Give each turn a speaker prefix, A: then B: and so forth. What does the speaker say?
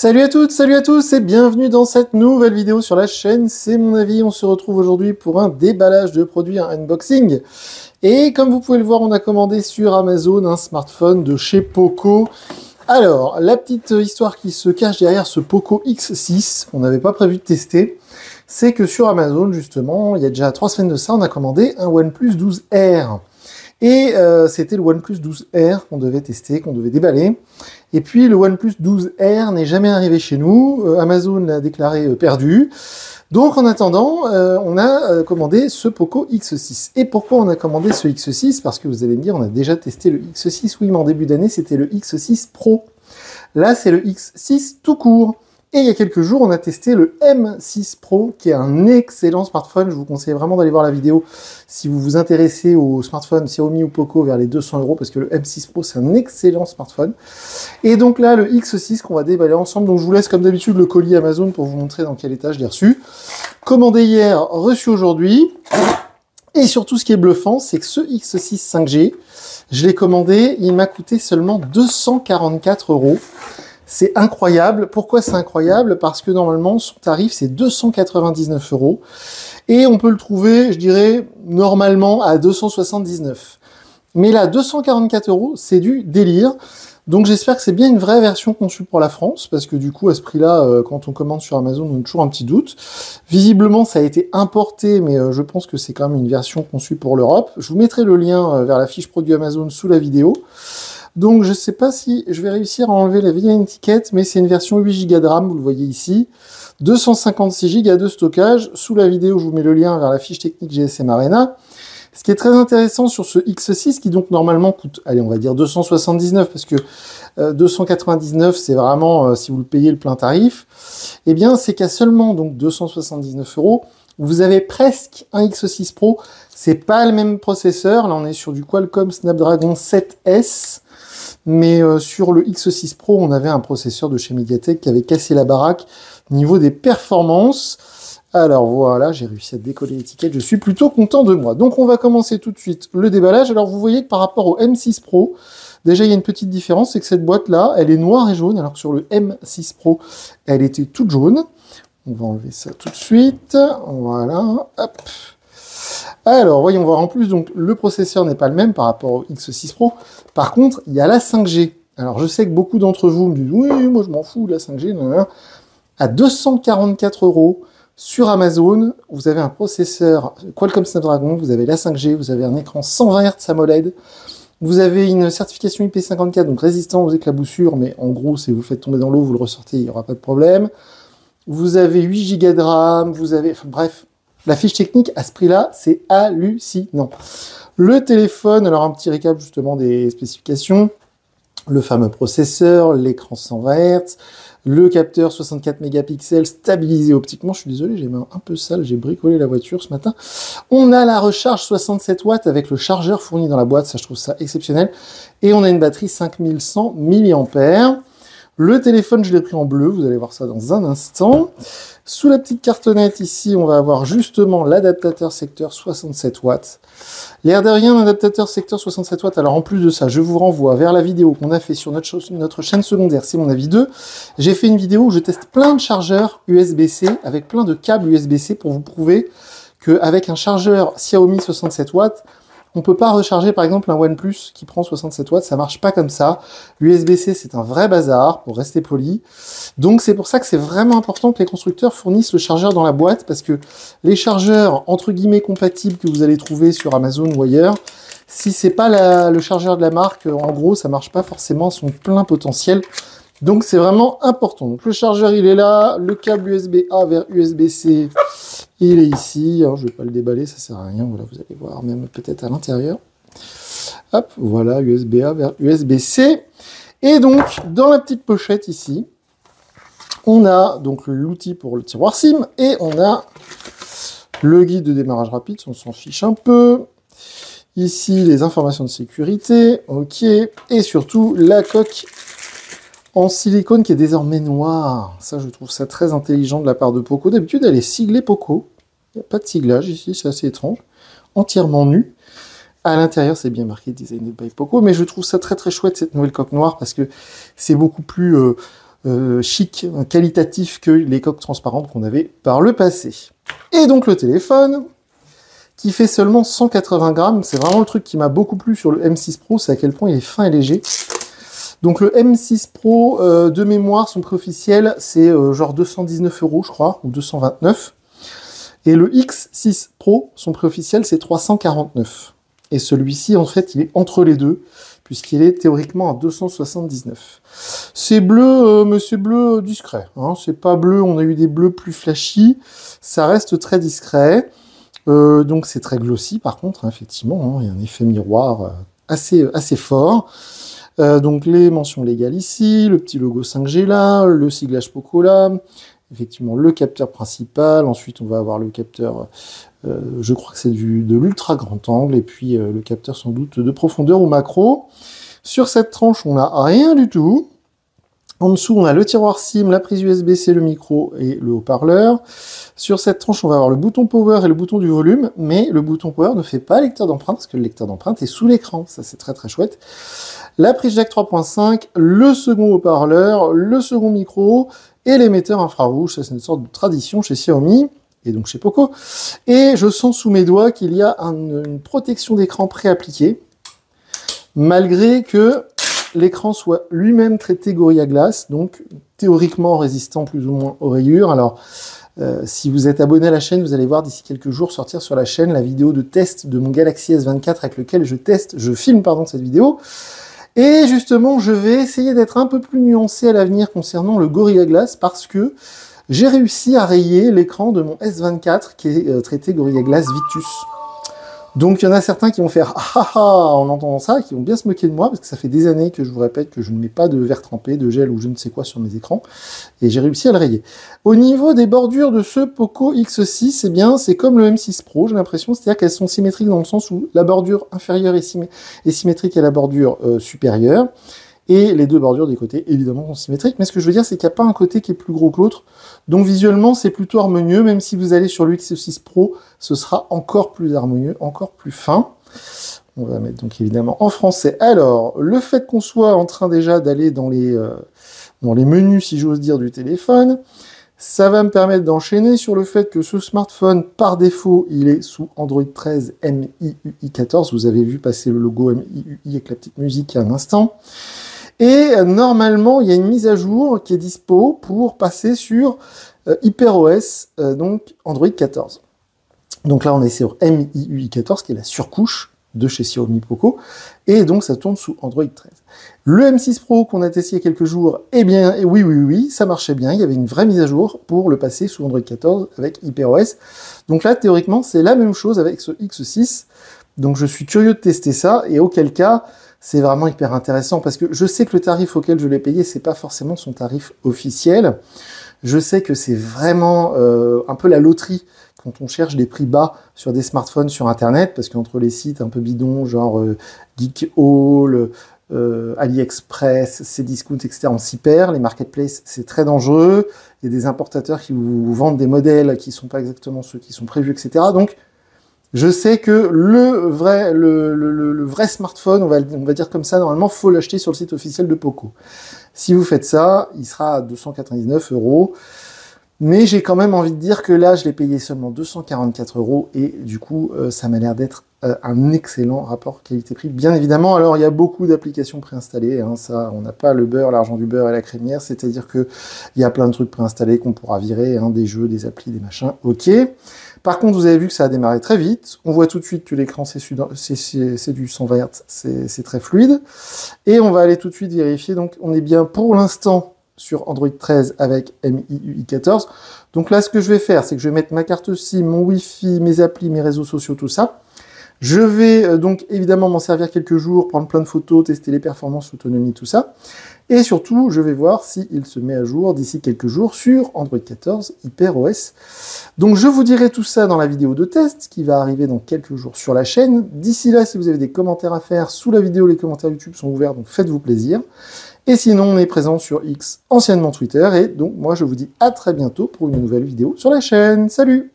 A: Salut à toutes, salut à tous et bienvenue dans cette nouvelle vidéo sur la chaîne. C'est mon avis, on se retrouve aujourd'hui pour un déballage de produits, un unboxing. Et comme vous pouvez le voir, on a commandé sur Amazon un smartphone de chez Poco. Alors, la petite histoire qui se cache derrière ce Poco X6, qu'on n'avait pas prévu de tester, c'est que sur Amazon, justement, il y a déjà 3 semaines de ça, on a commandé un OnePlus 12R. Et c'était le OnePlus 12R qu'on devait tester, qu'on devait déballer. Et puis le OnePlus 12R n'est jamais arrivé chez nous. Amazon l'a déclaré perdu. Donc en attendant, on a commandé ce Poco X6. Et pourquoi on a commandé ce X6? Parce que vous allez me dire, on a déjà testé le X6. Oui, mais en début d'année, c'était le X6 Pro. Là, c'est le X6 tout court. Et il y a quelques jours, on a testé le M6 Pro, qui est un excellent smartphone. Je vous conseille vraiment d'aller voir la vidéo si vous vous intéressez aux smartphones Xiaomi ou Poco vers les 200 €, parce que le M6 Pro, c'est un excellent smartphone. Et donc là, le X6 qu'on va déballer ensemble. Donc je vous laisse comme d'habitude le colis Amazon pour vous montrer dans quel état je l'ai reçu. Commandé hier, reçu aujourd'hui. Et surtout, ce qui est bluffant, c'est que ce X6 5G, je l'ai commandé, il m'a coûté seulement 244 €. C'est incroyable. Pourquoi c'est incroyable? Parce que normalement, son tarif, c'est 299 €. Et on peut le trouver, je dirais, normalement à 279. Mais là, 244 €, c'est du délire. Donc j'espère que c'est bien une vraie version conçue pour la France, parce que du coup, à ce prix-là, quand on commande sur Amazon, on a toujours un petit doute. Visiblement, ça a été importé, mais je pense que c'est quand même une version conçue pour l'Europe. Je vous mettrai le lien vers la fiche produit Amazon sous la vidéo. Donc je ne sais pas si je vais réussir à enlever la vieille étiquette, mais c'est une version 8 Go de RAM, vous le voyez ici. 256 Go de stockage. Sous la vidéo, je vous mets le lien vers la fiche technique GSM Arena. Ce qui est très intéressant sur ce X6, qui donc normalement coûte, allez, on va dire 279, parce que 299, c'est vraiment, si vous le payez le plein tarif, eh bien, c'est qu'à seulement donc 279 €, vous avez presque un X6 Pro. C'est pas le même processeur. Là, on est sur du Qualcomm Snapdragon 7S. Mais sur le X6 Pro, on avait un processeur de chez Mediatek qui avait cassé la baraque au niveau des performances. Alors voilà, j'ai réussi à décoller l'étiquette. Je suis plutôt content de moi. Donc on va commencer tout de suite le déballage. Alors vous voyez que par rapport au M6 Pro, déjà il y a une petite différence, c'est que cette boîte-là, elle est noire et jaune, alors que sur le M6 Pro, elle était toute jaune. On va enlever ça tout de suite. Voilà, hop. Alors, voyons voir. En plus, donc, le processeur n'est pas le même par rapport au X6 Pro. Par contre, il y a la 5G. Alors, je sais que beaucoup d'entre vous me disent « Oui, moi, je m'en fous de la 5G. » À 244 € sur Amazon, vous avez un processeur Qualcomm Snapdragon, vous avez la 5G, vous avez un écran 120 Hz AMOLED, vous avez une certification IP54, donc résistant aux éclaboussures, mais en gros, si vous le faites tomber dans l'eau, vous le ressortez, il n'y aura pas de problème. Vous avez 8 Go de RAM, vous avez... Enfin, bref... La fiche technique, à ce prix-là, c'est hallucinant. Le téléphone, alors un petit récap justement des spécifications. Le fameux processeur, l'écran 120 Hz, le capteur 64 mégapixels stabilisé optiquement. Je suis désolé, j'ai les mains un peu sales, j'ai bricolé la voiture ce matin. On a la recharge 67 watts avec le chargeur fourni dans la boîte, ça je trouve ça exceptionnel. Et on a une batterie 5100 mAh. Le téléphone, je l'ai pris en bleu, vous allez voir ça dans un instant. Sous la petite cartonnette ici, on va avoir justement l'adaptateur secteur 67 watts. L'air de rien, l'adaptateur secteur 67 watts. Alors en plus de ça, je vous renvoie vers la vidéo qu'on a fait sur notre chaîne secondaire, c'est mon avis 2. J'ai fait une vidéo où je teste plein de chargeurs USB-C avec plein de câbles USB-C pour vous prouver qu'avec un chargeur Xiaomi 67 watts, on ne peut pas recharger par exemple un OnePlus qui prend 67 watts, ça marche pas comme ça. L'USB-C, c'est un vrai bazar, pour rester poli. Donc c'est pour ça que c'est vraiment important que les constructeurs fournissent le chargeur dans la boîte, parce que les chargeurs entre guillemets compatibles que vous allez trouver sur Amazon ou ailleurs, si c'est pas le chargeur de la marque, en gros, ça marche pas forcément à son plein potentiel. Donc c'est vraiment important. Donc le chargeur, il est là, le câble USB-A vers USB-C, il est ici. Alors, je vais pas le déballer, ça sert à rien. Voilà, vous allez voir, même peut-être à l'intérieur. Hop, voilà, USB-A vers USB-C. Et donc, dans la petite pochette ici, on a donc l'outil pour le tiroir SIM et on a le guide de démarrage rapide, on s'en fiche un peu. Ici, les informations de sécurité, ok. Et surtout, la coque en silicone qui est désormais noire. Ça, je trouve ça très intelligent de la part de Poco. D'habitude, elle est siglée Poco. Il n'y a pas de siglage ici, c'est assez étrange. Entièrement nu. À l'intérieur, c'est bien marqué Designed by Poco, mais je trouve ça très très chouette, cette nouvelle coque noire, parce que c'est beaucoup plus chic, qualitatif que les coques transparentes qu'on avait par le passé. Et donc le téléphone, qui fait seulement 180 grammes, c'est vraiment le truc qui m'a beaucoup plu sur le M6 Pro, c'est à quel point il est fin et léger. Donc le M6 Pro, de mémoire, son prix officiel, c'est genre 219 €, je crois, ou 229. Et le X6 Pro, son prix officiel, c'est 349. Et celui-ci, en fait, il est entre les deux, puisqu'il est théoriquement à 279. C'est bleu, mais c'est bleu discret. Hein. C'est pas bleu, on a eu des bleus plus flashy. Ça reste très discret. Donc c'est très glossy, par contre, hein, effectivement. Hein, il y a un effet miroir assez fort. Donc les mentions légales ici, le petit logo 5G là, le siglage Poco là, effectivement le capteur principal, ensuite on va avoir le capteur, je crois que c'est de l'ultra grand angle, et puis le capteur sans doute de profondeur ou macro. Sur cette tranche, on n'a rien du tout. En dessous, on a le tiroir SIM, la prise USB-C, le micro et le haut-parleur. Sur cette tranche, on va avoir le bouton Power et le bouton du volume, mais le bouton Power ne fait pas lecteur d'empreinte, parce que le lecteur d'empreinte est sous l'écran. Ça, c'est très très chouette. La prise jack 3.5, le second haut-parleur, le second micro et l'émetteur infrarouge. Ça, c'est une sorte de tradition chez Xiaomi, et donc chez Poco. Et je sens sous mes doigts qu'il y a une protection d'écran pré-appliquée, malgré que l'écran soit lui-même traité Gorilla Glass, donc théoriquement résistant plus ou moins aux rayures. Alors, si vous êtes abonné à la chaîne, vous allez voir d'ici quelques jours sortir sur la chaîne la vidéo de test de mon Galaxy S24 avec lequel je filme cette vidéo. Et justement, je vais essayer d'être un peu plus nuancé à l'avenir concernant le Gorilla Glass, parce que j'ai réussi à rayer l'écran de mon S24 qui est traité Gorilla Glass Victus. Donc il y en a certains qui vont faire ah ah en entendant ça, qui vont bien se moquer de moi, parce que ça fait des années que je vous répète que je ne mets pas de verre trempé, de gel ou je ne sais quoi sur mes écrans, et j'ai réussi à le rayer. Au niveau des bordures de ce Poco X6, eh bien c'est comme le M6 Pro, j'ai l'impression, c'est-à-dire qu'elles sont symétriques dans le sens où la bordure inférieure est symétrique à la bordure supérieure, et les deux bordures des côtés, évidemment, sont symétriques. Mais ce que je veux dire, c'est qu'il n'y a pas un côté qui est plus gros que l'autre. Donc visuellement, c'est plutôt harmonieux. Même si vous allez sur le X6 Pro, ce sera encore plus harmonieux, encore plus fin. On va mettre donc évidemment en français. Alors, le fait qu'on soit en train déjà d'aller dans les menus, si j'ose dire, du téléphone, ça va me permettre d'enchaîner sur le fait que ce smartphone, par défaut, il est sous Android 13 MIUI 14. Vous avez vu passer le logo MIUI avec la petite musique il y a un instant. Et normalement, il y a une mise à jour qui est dispo pour passer sur HyperOS, donc Android 14. Donc là, on est sur MIUI 14, qui est la surcouche de chez Xiaomi Poco, et donc ça tourne sous Android 13. Le M6 Pro qu'on a testé il y a quelques jours, eh bien, oui, ça marchait bien, il y avait une vraie mise à jour pour le passer sous Android 14 avec HyperOS. Donc là, théoriquement, c'est la même chose avec ce X6, donc je suis curieux de tester ça, et auquel cas, c'est vraiment hyper intéressant, parce que je sais que le tarif auquel je l'ai payé, c'est pas forcément son tarif officiel. Je sais que c'est vraiment un peu la loterie quand on cherche des prix bas sur des smartphones sur Internet, parce qu'entre les sites un peu bidons, genre Geekhaul, AliExpress, Cdiscount, etc., on s'y perd. Les marketplaces, c'est très dangereux. Il y a des importateurs qui vous vendent des modèles qui sont pas exactement ceux qui sont prévus, etc. Donc, je sais que le vrai smartphone, on va dire comme ça, normalement, faut l'acheter sur le site officiel de Poco. Si vous faites ça, il sera à 299 €. Mais j'ai quand même envie de dire que là, je l'ai payé seulement 244 € et du coup, ça m'a l'air d'être un excellent rapport qualité-prix. Bien évidemment, alors il y a beaucoup d'applications préinstallées, hein, ça, on n'a pas le beurre, l'argent du beurre et la crémière, c'est-à-dire que il y a plein de trucs préinstallés qu'on pourra virer, hein, des jeux, des applis, des machins, ok. Par contre, vous avez vu que ça a démarré très vite. On voit tout de suite que l'écran, c'est du 120 Hz, c'est très fluide. Et on va aller tout de suite vérifier. Donc, on est bien pour l'instant sur Android 13 avec MIUI 14. Donc là, ce que je vais faire, c'est que je vais mettre ma carte SIM, mon Wi-Fi, mes applis, mes réseaux sociaux, tout ça. Je vais donc évidemment m'en servir quelques jours, prendre plein de photos, tester les performances, l'autonomie, tout ça. Et surtout, je vais voir s'il se met à jour d'ici quelques jours sur Android 14 HyperOS. Donc je vous dirai tout ça dans la vidéo de test qui va arriver dans quelques jours sur la chaîne. D'ici là, si vous avez des commentaires à faire sous la vidéo, les commentaires YouTube sont ouverts, donc faites-vous plaisir. Et sinon, on est présent sur X, anciennement Twitter. Et donc moi, je vous dis à très bientôt pour une nouvelle vidéo sur la chaîne. Salut!